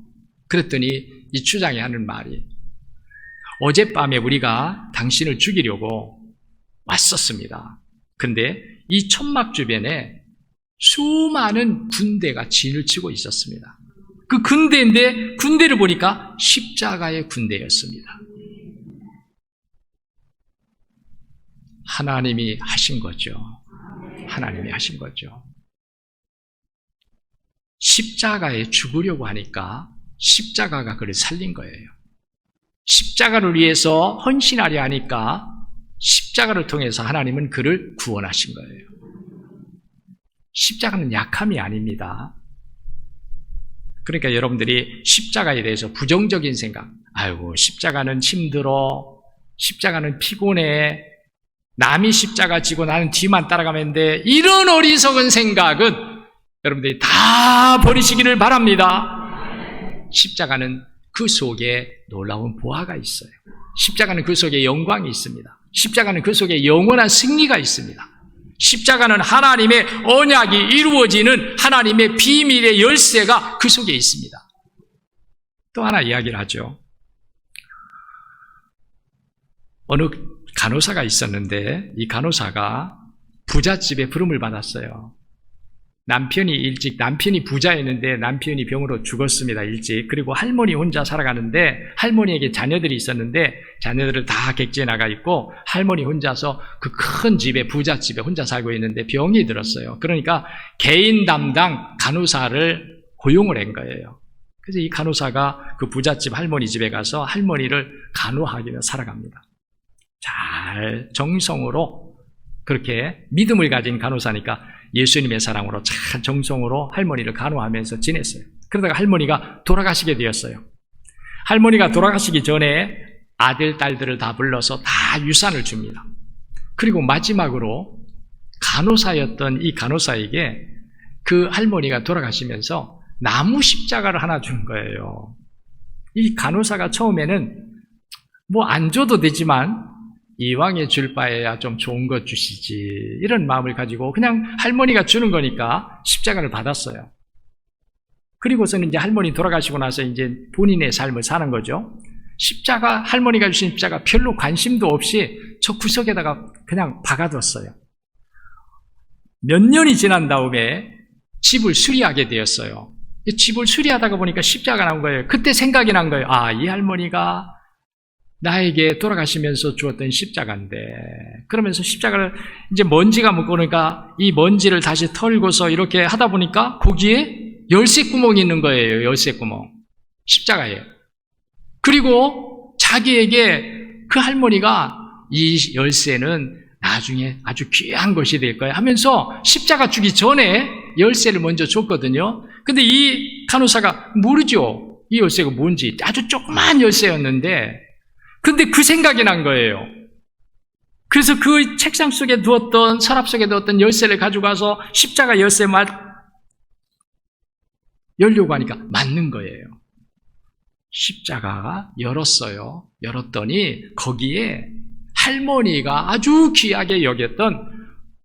[SPEAKER 1] 그랬더니 이 추장이 하는 말이, 어젯밤에 우리가 당신을 죽이려고 왔었습니다. 근데 이 천막 주변에 수많은 군대가 진을 치고 있었습니다. 그 군대인데 군대를 보니까 십자가의 군대였습니다. 하나님이 하신 거죠. 하나님이 하신 거죠. 십자가에 죽으려고 하니까 십자가가 그를 살린 거예요. 십자가를 위해서 헌신하려 하니까 십자가를 통해서 하나님은 그를 구원하신 거예요. 십자가는 약함이 아닙니다. 그러니까 여러분들이 십자가에 대해서 부정적인 생각, 아이고 십자가는 힘들어, 십자가는 피곤해, 남이 십자가 지고 나는 뒤만 따라가면 돼, 이런 어리석은 생각은 여러분들이 다 버리시기를 바랍니다. 십자가는 그 속에 놀라운 보화가 있어요. 십자가는 그 속에 영광이 있습니다. 십자가는 그 속에 영원한 승리가 있습니다. 십자가는 하나님의 언약이 이루어지는 하나님의 비밀의 열쇠가 그 속에 있습니다. 또 하나 이야기를 하죠. 어느 간호사가 있었는데 이 간호사가 부잣집에 부름을 받았어요. 남편이 부자였는데 남편이 병으로 죽었습니다, 일찍. 그리고 할머니 혼자 살아가는데 할머니에게 자녀들이 있었는데 자녀들을 다 객지에 나가 있고 할머니 혼자서 그 큰 집에, 부잣집에 혼자 살고 있는데 병이 들었어요. 그러니까 개인 담당 간호사를 고용을 한 거예요. 그래서 이 간호사가 그 부잣집 할머니 집에 가서 할머니를 간호하기 위해 살아갑니다. 잘 정성으로, 그렇게 믿음을 가진 간호사니까 예수님의 사랑으로 잘 정성으로 할머니를 간호하면서 지냈어요. 그러다가 할머니가 돌아가시게 되었어요. 할머니가 돌아가시기 전에 아들, 딸들을 다 불러서 다 유산을 줍니다. 그리고 마지막으로 간호사였던 이 간호사에게 그 할머니가 돌아가시면서 나무 십자가를 하나 준 거예요. 이 간호사가 처음에는 뭐 안 줘도 되지만 이왕에 줄 바에야 좀 좋은 것 주시지, 이런 마음을 가지고 그냥 할머니가 주는 거니까 십자가를 받았어요. 그리고서는 이제 할머니 돌아가시고 나서 이제 본인의 삶을 사는 거죠. 십자가, 할머니가 주신 십자가 별로 관심도 없이 저 구석에다가 그냥 박아뒀어요. 몇 년이 지난 다음에 집을 수리하게 되었어요. 집을 수리하다가 보니까 십자가 나온 거예요. 그때 생각이 난 거예요. 아, 이 할머니가 나에게 돌아가시면서 주었던 십자가인데, 그러면서 십자가를 이제 먼지가 묻고 그러니까 이 먼지를 다시 털고서 이렇게 하다 보니까 거기에 열쇠 구멍이 있는 거예요. 열쇠 구멍. 십자가에. 그리고 자기에게 그 할머니가 이 열쇠는 나중에 아주 귀한 것이 될 거야 하면서 십자가 주기 전에 열쇠를 먼저 줬거든요. 근데 이 간호사가 모르죠. 이 열쇠가 뭔지. 아주 조그만 열쇠였는데, 근데 그 생각이 난 거예요. 그래서 그 책상 속에 두었던, 서랍 속에 두었던 열쇠를 가지고 가서 십자가 열쇠 열려고 하니까 맞는 거예요. 십자가가 열었어요. 열었더니 거기에 할머니가 아주 귀하게 여겼던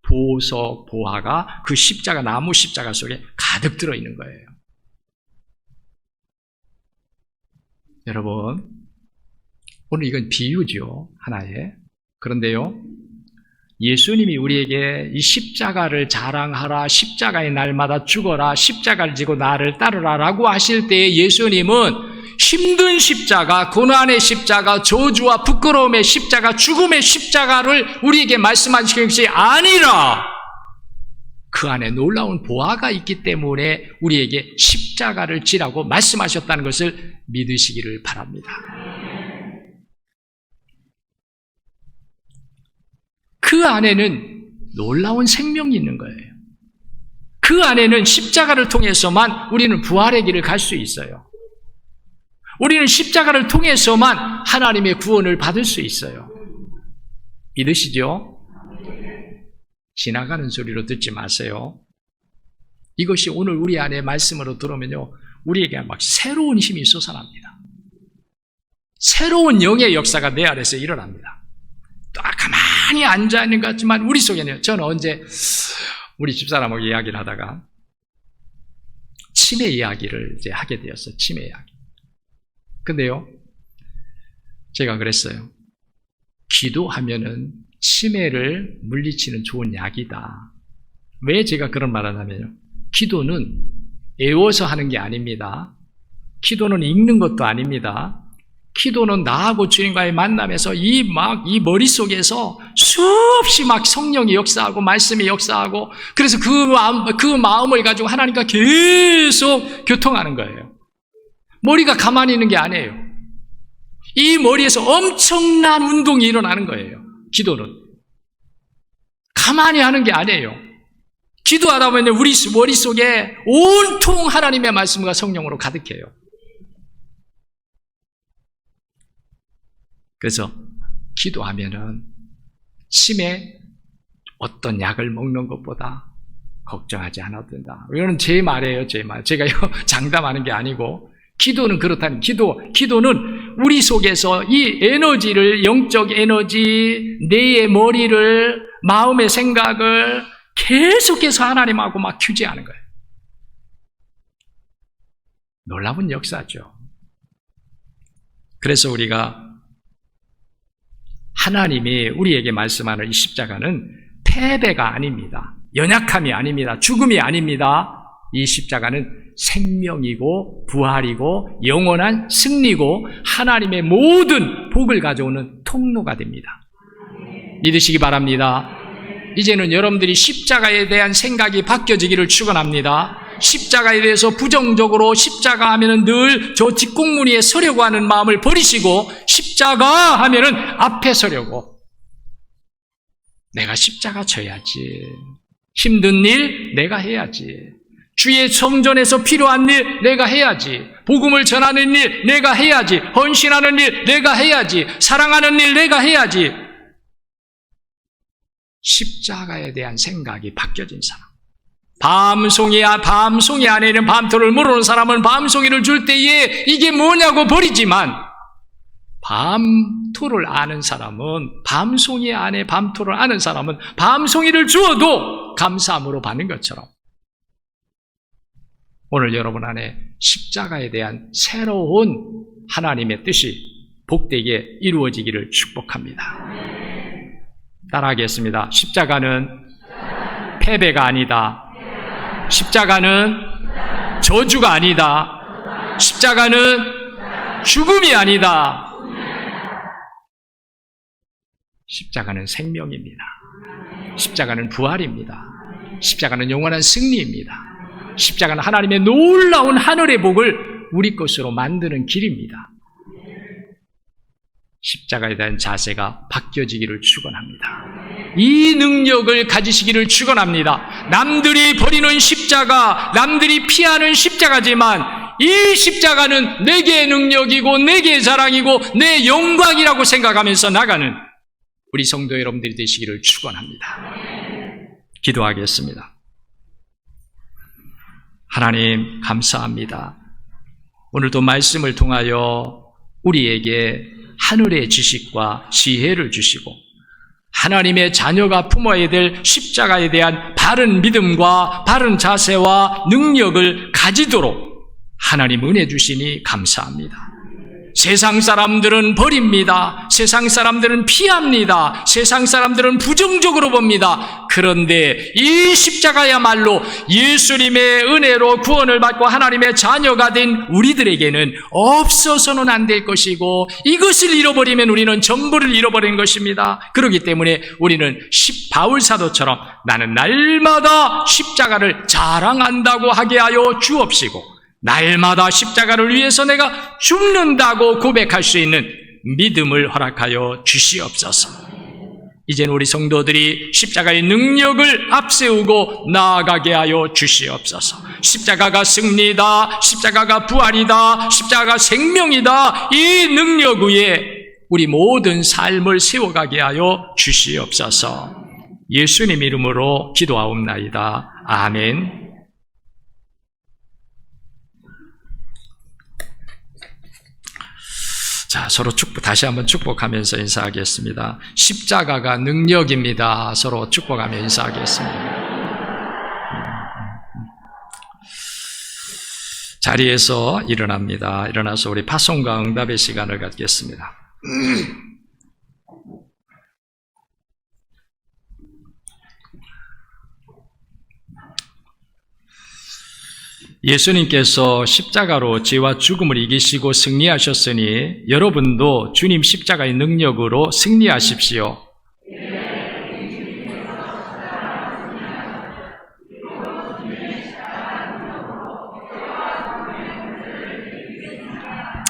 [SPEAKER 1] 보석, 보화가 그 십자가, 나무 십자가 속에 가득 들어있는 거예요. 여러분, 오늘 이건 비유죠, 하나의. 그런데요, 예수님이 우리에게 이 십자가를 자랑하라, 십자가의 날마다 죽어라, 십자가를 지고 나를 따르라 라고 하실 때 예수님은 힘든 십자가, 고난의 십자가, 저주와 부끄러움의 십자가, 죽음의 십자가를 우리에게 말씀하시는 것이 아니라 그 안에 놀라운 보화가 있기 때문에 우리에게 십자가를 지라고 말씀하셨다는 것을 믿으시기를 바랍니다. 그 안에는 놀라운 생명이 있는 거예요. 그 안에는 십자가를 통해서만 우리는 부활의 길을 갈 수 있어요. 우리는 십자가를 통해서만 하나님의 구원을 받을 수 있어요. 믿으시죠? 지나가는 소리로 듣지 마세요. 이것이 오늘 우리 안에 말씀으로 들어오면요, 우리에게 막 새로운 힘이 솟아납니다. 새로운 영의 역사가 내 안에서 일어납니다. 또 가만히 앉아있는 것 같지만 우리 속에는, 저는 언제 우리 집사람하고 이야기를 하다가 치매 이야기를 이제 하게 되었어요. 치매 이야기. 근데요, 제가 그랬어요. 기도하면은 치매를 물리치는 좋은 약이다. 왜 제가 그런 말을 하냐면요, 기도는 애워서 하는 게 아닙니다. 기도는 읽는 것도 아닙니다. 기도는 나하고 주님과의 만남에서 이 머릿속에서 수없이 막 성령이 역사하고 말씀이 역사하고, 그래서 그 마음을 가지고 하나님과 계속 교통하는 거예요. 머리가 가만히 있는 게 아니에요. 이 머리에서 엄청난 운동이 일어나는 거예요. 기도는 가만히 하는 게 아니에요. 기도하다 보면 우리 머릿속에 온통 하나님의 말씀과 성령으로 가득해요. 그래서 기도하면은 치매 어떤 약을 먹는 것보다 걱정하지 않아도 된다. 이거는 제 말이에요, 제 말. 제가 장담하는 게 아니고, 기도는 그렇다는, 기도는 우리 속에서 이 에너지를, 영적 에너지, 뇌의 머리를, 마음의 생각을 계속해서 하나님하고 막 규제하는 거예요. 놀라운 역사죠. 그래서 우리가 하나님이 우리에게 말씀하는 이 십자가는 패배가 아닙니다. 연약함이 아닙니다. 죽음이 아닙니다. 이 십자가는 생명이고 부활이고 영원한 승리고 하나님의 모든 복을 가져오는 통로가 됩니다. 믿으시기 바랍니다. 이제는 여러분들이 십자가에 대한 생각이 바뀌어지기를 축원합니다. 십자가에 대해서 부정적으로 십자가 하면은 늘 저 뒷공무니에 서려고 하는 마음을 버리시고, 십자가 하면은 앞에 서려고, 내가 십자가 져야지, 힘든 일 내가 해야지, 주의 성전에서 필요한 일 내가 해야지, 복음을 전하는 일 내가 해야지, 헌신하는 일 내가 해야지, 사랑하는 일 내가 해야지. 십자가에 대한 생각이 바뀌어진 사람, 밤송이 안에 있는 밤토를 모르는 사람은 밤송이를 줄 때에 이게 뭐냐고 버리지만, 밤토를 아는 사람은, 밤송이 안에 밤토를 아는 사람은 밤송이를 주어도 감사함으로 받는 것처럼, 오늘 여러분 안에 십자가에 대한 새로운 하나님의 뜻이 복되게 이루어지기를 축복합니다. 따라하겠습니다. 십자가는 패배가 아니다. 십자가는 저주가 아니다. 십자가는 죽음이 아니다. 십자가는 생명입니다. 십자가는 부활입니다. 십자가는 영원한 승리입니다. 십자가는 하나님의 놀라운 하늘의 복을 우리 것으로 만드는 길입니다. 십자가에 대한 자세가 바뀌어지기를 축원합니다. 이 능력을 가지시기를 축원합니다. 남들이 버리는 십자가, 남들이 피하는 십자가지만 이 십자가는 내게 능력이고 내게 자랑이고 내 영광이라고 생각하면서 나가는 우리 성도 여러분들이 되시기를 축원합니다. 기도하겠습니다. 하나님 감사합니다. 오늘도 말씀을 통하여 우리에게 하늘의 지식과 지혜를 주시고 하나님의 자녀가 품어야 될 십자가에 대한 바른 믿음과 바른 자세와 능력을 가지도록 하나님 은혜 주시니 감사합니다. 세상 사람들은 버립니다. 세상 사람들은 피합니다. 세상 사람들은 부정적으로 봅니다. 그런데 이 십자가야말로 예수님의 은혜로 구원을 받고 하나님의 자녀가 된 우리들에게는 없어서는 안 될 것이고, 이것을 잃어버리면 우리는 전부를 잃어버린 것입니다. 그렇기 때문에 우리는 바울 사도처럼 나는 날마다 십자가를 자랑한다고 하게 하여 주옵시고, 날마다 십자가를 위해서 내가 죽는다고 고백할 수 있는 믿음을 허락하여 주시옵소서. 이제는 우리 성도들이 십자가의 능력을 앞세우고 나아가게 하여 주시옵소서. 십자가가 승리다, 십자가가 부활이다, 십자가가 생명이다. 이 능력 위에 우리 모든 삶을 세워가게 하여 주시옵소서. 예수님 이름으로 기도하옵나이다. 아멘. 자, 서로 다시 한번 축복하면서 인사하겠습니다. 십자가가 능력입니다. 서로 축복하며 인사하겠습니다. 자리에서 일어납니다. 일어나서 우리 파송과 응답의 시간을 갖겠습니다. 예수님께서 십자가로 죄와 죽음을 이기시고 승리하셨으니 여러분도 주님 십자가의 능력으로 승리하십시오.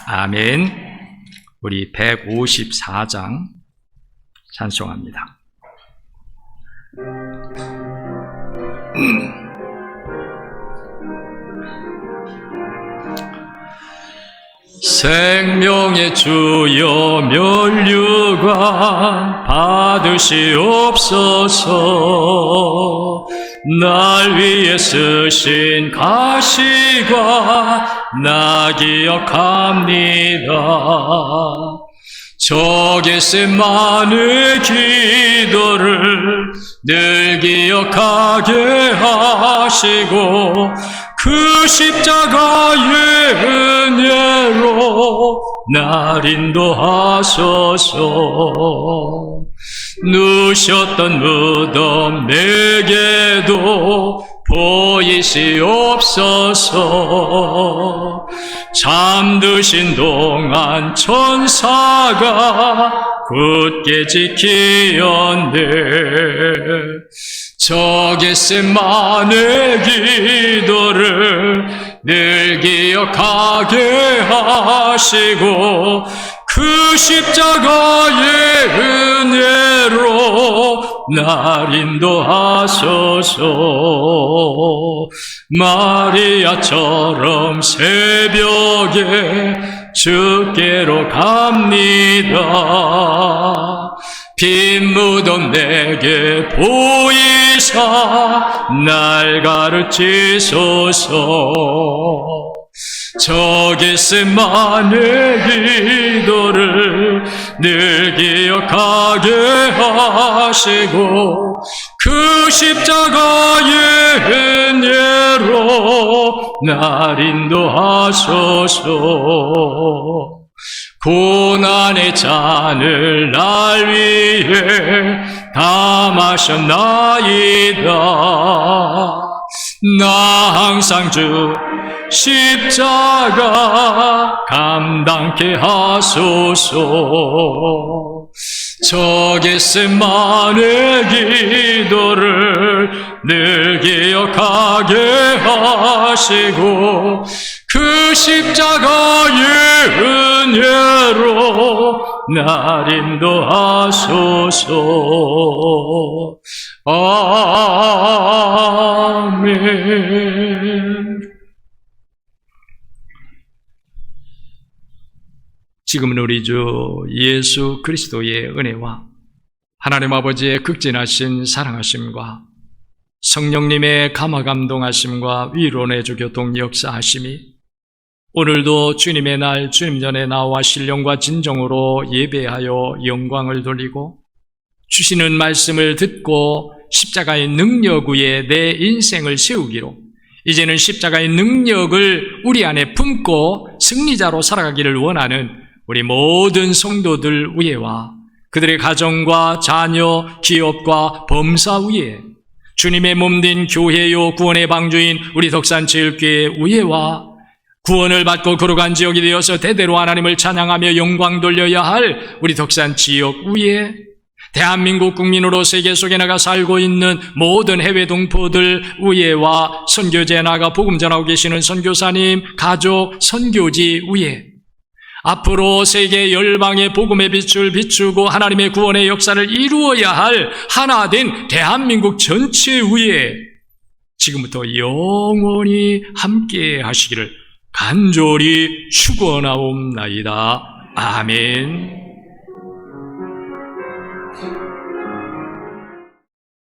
[SPEAKER 1] 아멘. 우리 154장 찬송합니다. 생명의 주여 면류관 받으시옵소서. 날 위해 쓰신 가시관 나 기억합니다. 저 겟세마네 기도를 늘 기억하게 하시고 그 십자가의 은혜로 날 인도하소서. 누셨던 무덤 내게도 보이시옵소서. 잠드신 동안 천사가 굳게 지키었네. 저 겟세마네 기도를 늘 기억하게 하시고 그 십자가의 은혜로 날 인도하소서. 마리아처럼 새벽에 주께로 갑니다. 빈 무덤 내게 보이사 날 가르치소서. 저 겟세마네 기도를 늘 기억하게 하시고 그 십자가의 은혜로 날 인도하소서. 고난의 잔을 날 위해 다 마셨나이다. 나 항상 주 십자가 감당케 하소서. 저 겟세마네 기도를 늘 기억하게 하시고 그 십자가의 은혜로 날 인도하소서. 아멘. 지금은 우리 주 예수 그리스도의 은혜와 하나님 아버지의 극진하신 사랑하심과 성령님의 감화감동하심과 위로내주 교통 역사하심이 오늘도 주님의 날 주님 전에 나와 신령과 진정으로 예배하여 영광을 돌리고 주시는 말씀을 듣고 십자가의 능력 위에 내 인생을 세우기로 이제는 십자가의 능력을 우리 안에 품고 승리자로 살아가기를 원하는 우리 모든 성도들 위에와 그들의 가정과 자녀, 기업과 범사 위에 주님의 몸된 교회요 구원의 방주인 우리 덕산제일교회 위에와 구원을 받고 거룩한 지역이 되어서 대대로 하나님을 찬양하며 영광 돌려야 할 우리 덕산 지역 위에 대한민국 국민으로 세계 속에 나가 살고 있는 모든 해외 동포들 위에와 선교지에 나가 복음 전하고 계시는 선교사님, 가족, 선교지 위에 앞으로 세계 열방의 복음의 빛을 비추고 하나님의 구원의 역사를 이루어야 할 하나 된 대한민국 전체 위에 지금부터 영원히 함께 하시기를 간절히 축원하옵나이다. 아멘.